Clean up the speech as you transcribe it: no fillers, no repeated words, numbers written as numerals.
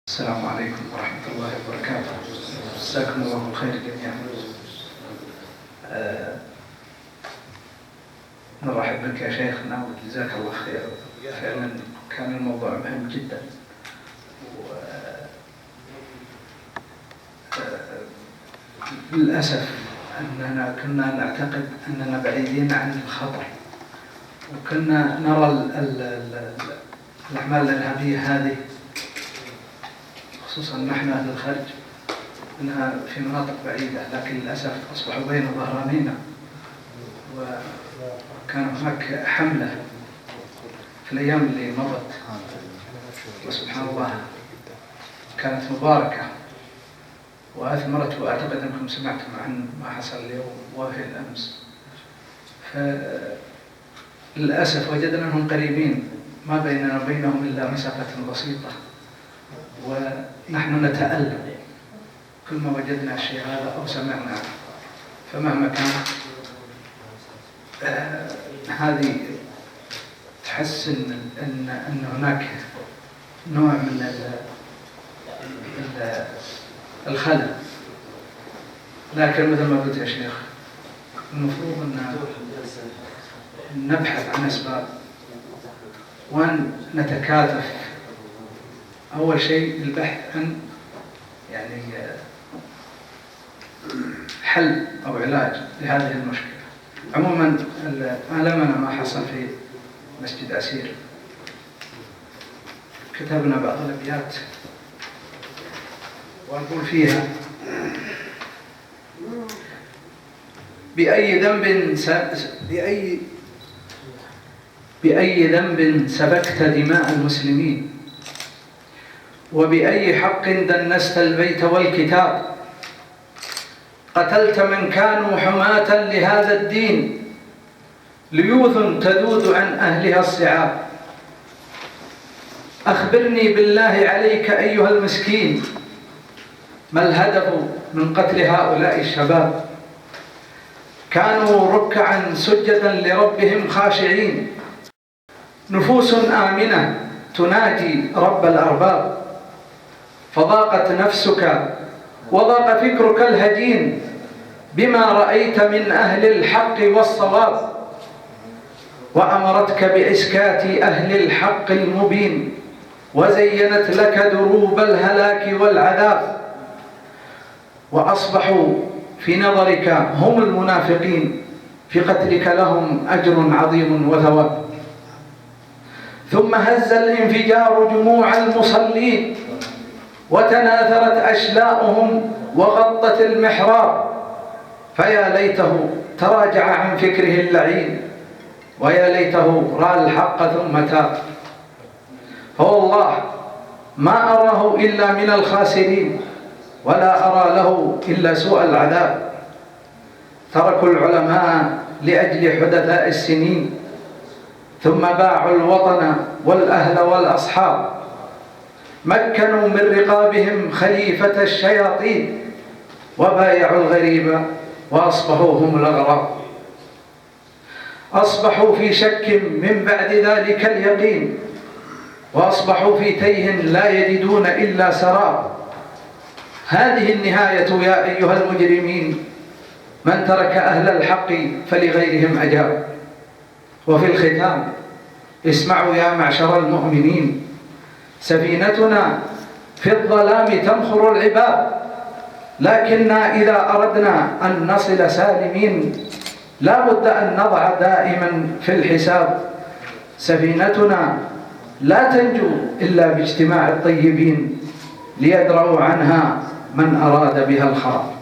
السلام عليكم ورحمة الله وبركاته. جزاكم الله الخير جميعا. نرحب بك يا شيخنا وجزاك الله خير. فعلا كان الموضوع مهم جدا، للأسف أننا كنا نعتقد أننا بعيدين عن الخطر، وكنا نرى الأعمال الإرهابية هذه خصوصا نحن أهل الخارج أنها في مناطق بعيدة، لكن للأسف أصبحوا بين ظهرانينا. وكان هناك حملة في الأيام اللي مضت، وسبحان الله كانت مباركة وأثمرت، وأعتقد أنكم سمعتم عن ما حصل اليوم وفي الأمس. فللأسف وجدنا أنهم قريبين، ما بيننا وبينهم إلا مسافة بسيطة، ونحن نتألم كل ما وجدنا الشيء هذا أو سمعنا. فمهما كان هذه تحس أن هناك نوع من الخلل. لكن مثل ما قلت يا شيخ، المفروض أن نبحث عن أسباب وأن نتكاتف. أول شيء البحث عن حل أو علاج لهذه المشكلة. عموما ألمنا ما حصل في مسجد عسير، كتبنا بعض الأبيات ونقول فيها: بأي ذنب سفكت دماء المسلمين، وبأي حق دنست البيت والكتاب، قتلت من كانوا حماة لهذا الدين، ليوث تذود عن أهلها الصعاب. أخبرني بالله عليك أيها المسكين، ما الهدف من قتل هؤلاء الشباب؟ كانوا ركعا سجدا لربهم خاشعين، نفوس آمنة تناجي رب الأرباب، فضاقت نفسك وضاق فكرك الهجين بما رأيت من أهل الحق والصواب، وأمرتك بإسكات أهل الحق المبين، وزينت لك دروب الهلاك والعذاب، وأصبحوا في نظرك هم المنافقين، في قتلك لهم أجر عظيم وثواب. ثم هز الانفجار جموع المصلين، وتناثرت أشلاؤهم وغطت المحراب، فيا ليته تراجع عن فكره اللعين، ويا ليته رأى الحق ثم تاب. فوالله ما أراه إلا من الخاسرين، ولا أرى له إلا سوء العذاب. تركوا العلماء لأجل حدثاء السنين، ثم باعوا الوطن والأهل والأصحاب، مكنوا من رقابهم خليفة الشياطين، وبايعوا الغريب وأصبحوا هم الأغراب. أصبحوا في شك من بعد ذلك اليقين، وأصبحوا في تيه لا يجدون إلا سراب. هذه النهاية يا أيها المجرمين، من ترك أهل الحق فلغيرهم أجاب. وفي الختام اسمعوا يا معشر المؤمنين، سفينتنا في الظلام تمخر العباب، لكننا إذا أردنا أن نصل سالمين لا بد أن نضع دائما في الحساب. سفينتنا لا تنجو إلا باجتماع الطيبين، ليدرأوا عنها من أراد بها الخراب.